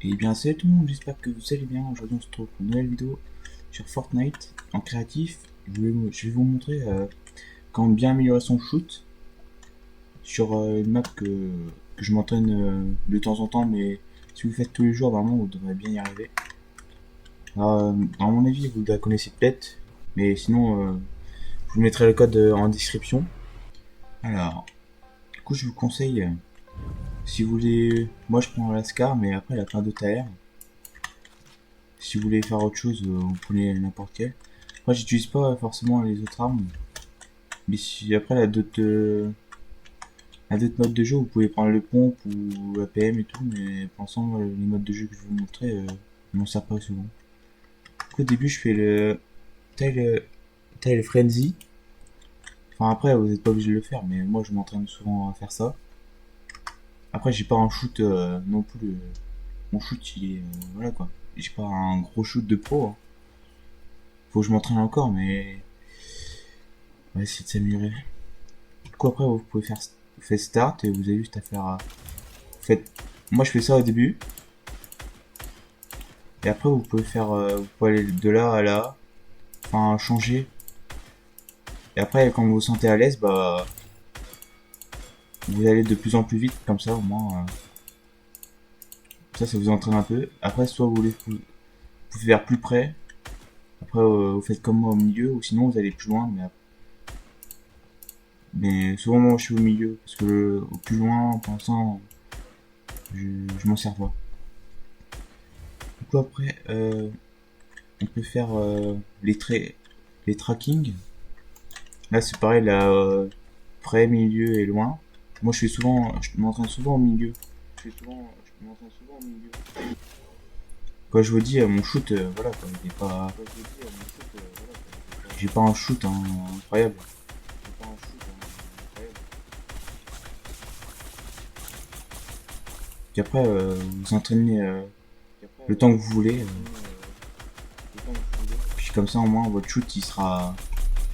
Et bien salut tout le monde, j'espère que vous allez bien. Aujourd'hui on se retrouve pour une nouvelle vidéo sur Fortnite en créatif. Je vais vous montrer comment bien améliorer son shoot sur une map que je m'entraîne de temps en temps, mais si vous le faites tous les jours, vraiment vous devrez bien y arriver. À mon avis vous la connaissez peut-être, mais sinon je vous mettrai le code en description. Alors, du coup je vous conseille, si vous voulez, moi je prends la Scar, mais après il y a plein d'autres AR. Si vous voulez faire autre chose, vous prenez n'importe quel. Moi, j'utilise pas forcément les autres armes. Mais si après, il y a d'autres modes de jeu, vous pouvez prendre le pompe ou APM et tout. Mais pour l'instant, moi, les modes de jeu que je vais vous montrer, je m'en sers pas souvent. Donc, au début, je fais le Tail, tail Frenzy. Enfin, après, vous n'êtes pas obligé de le faire, mais moi, je m'entraîne souvent à faire ça. Après, j'ai pas un shoot non plus. Mon shoot, il est. Voilà quoi. J'ai pas un gros shoot de pro, hein. Faut que je m'entraîne encore, mais on va essayer de s'améliorer. Du coup, après, vous pouvez faire, vous faites start et vous avez juste à faire. Vous faites, moi, je fais ça au début. Et après, vous pouvez faire, vous pouvez aller de là à là, enfin changer. Et après, quand vous vous sentez à l'aise, bah, vous allez de plus en plus vite, comme ça, au moins, ça vous entraîne un peu. Après, soit vous pouvez faire plus près. Après, vous faites comme moi au milieu, ou sinon vous allez plus loin. Mais souvent, moi, je suis au milieu, parce que au plus loin, pour l'instant, je m'en sers pas. Du coup, après, on peut faire les tracking. Là, c'est pareil, là, près, milieu et loin. Moi, je m'entraîne souvent au milieu. Je m'entraîne souvent au milieu. Quand je vous dis, mon shoot, voilà, quoi, il est pas, j'ai pas un shoot hein, incroyable. Puis après, vous entraînez le temps que vous voulez. Puis comme ça, au moins, votre shoot, il sera,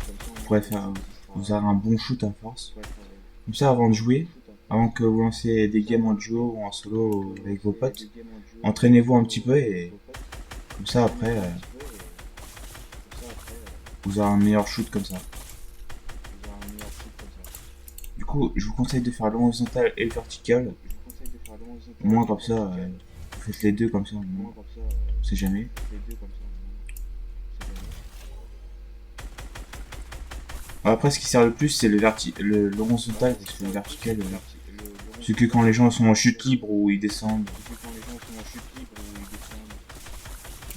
vous pourrez faire, vous aurez un bon shoot à force. Comme ça, avant de jouer, avant que vous lancez des games en duo ou en solo avec vos potes, entraînez-vous un petit peu et comme ça, après, vous aurez un meilleur shoot comme ça. Du coup, je vous conseille de faire l'horizontal et le vertical. Au moins, comme ça, vous faites les deux comme ça, au moins, on sait jamais. Après, ce qui sert le plus, c'est l'horizontal, parce que le vertical, c'est que quand les gens sont en chute libre ou ils descendent,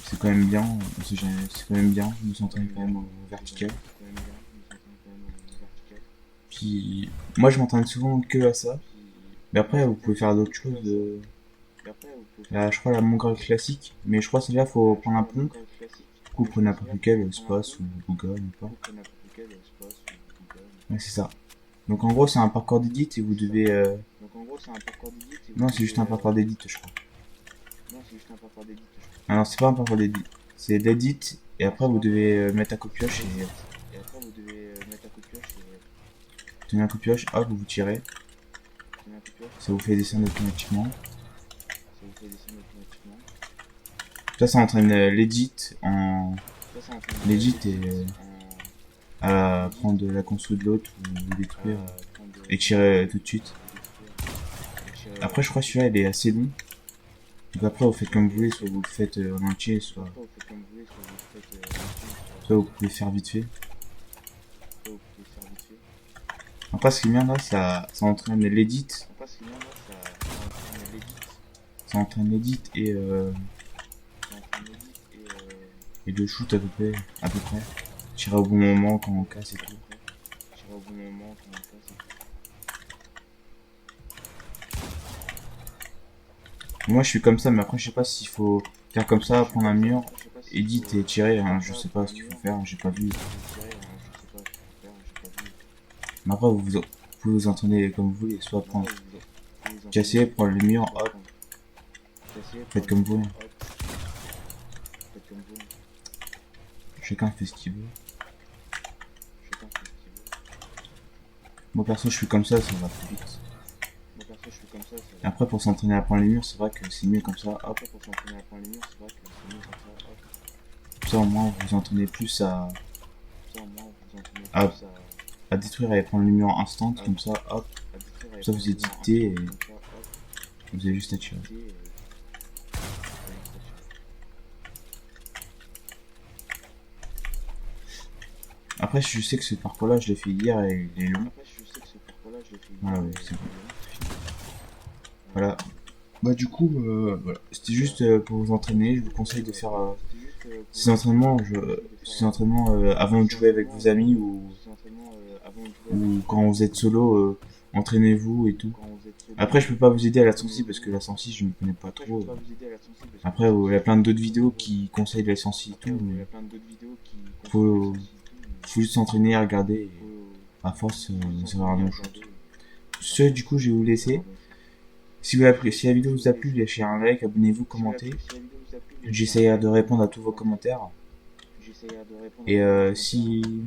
c'est quand même bien, on sait jamais, c'est quand même bien de s'entraîner quand même au vertical. Puis, moi, je m'entraîne souvent que à ça. Mais après, vous pouvez faire d'autres choses. Là, je crois la mongrel classique, mais je crois que celle-là, faut prendre un pompe. Du coup, vous prenez n'importe lequel, Space ou Google, n'importe. Ouais, c'est ça. Donc en gros, c'est un parcours d'édit et vous devez. Non, c'est juste un parcours d'édit, je crois. Ah non, c'est pas un parcours d'édit. C'est d'édit et après vous devez mettre un copioche et tenir un copioche, hop, vous tirez. Ça vous fait descendre automatiquement. Ça entraîne l'edit et à prendre la construit de l'autre ou le détruire et tirer tout de suite. Après, je crois que celui-là il est assez long. Donc après, vous faites comme vous voulez, soit vous le faites en entier, soit vous pouvez faire vite fait. Après, ce qui est bien là, ça entraîne l'edit. Ça entraîne l'edit et le shoot à peu près. À peu près. Tirer au bon moment quand on casse et tout. Moi, je suis comme ça, mais après, je sais pas s'il faut faire comme ça, prendre un mur, edit et tirer. Hein, je sais pas ce qu'il faut faire, j'ai pas vu. Mais après, vous pouvez vous entraîner comme vous voulez, soit prendre, casser, prendre le mur, hop, faites comme vous voulez. Chacun fait ce qu'il veut. Moi perso, je suis comme ça va plus vite. Après, pour s'entraîner à prendre les murs, c'est vrai que c'est mieux comme ça. Hop. Comme ça, au moins, vous vous entraînez plus à, à détruire et prendre les murs instant. Comme ça, hop. Comme ça, vous éditez et vous avez juste à tirer. Après, je sais que ce parcours-là, je l'ai fait hier et il est long. Voilà, ouais, c'est bon. Voilà. Bah, du coup, voilà. C'était juste pour vous entraîner. Je vous conseille de faire ces entraînements avant de jouer avec vos amis ou quand vous êtes solo, entraînez-vous et tout. Après, je peux pas vous aider à la sensi parce que la sensi, je ne connais pas trop. Après, il y a plein d'autres vidéos qui conseillent la sensi et tout, mais faut, faut juste s'entraîner à regarder. Et à force, ça va vraiment shoot. Ce, du coup, je vais vous laisser. Si la vidéo vous a plu, lâchez un like, abonnez-vous, commentez. J'essaierai de répondre à tous vos commentaires. Et si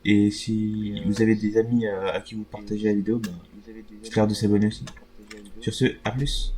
vous avez des amis à qui vous partagez la vidéo, bah, c'est clair de s'abonner aussi. Sur ce, à plus.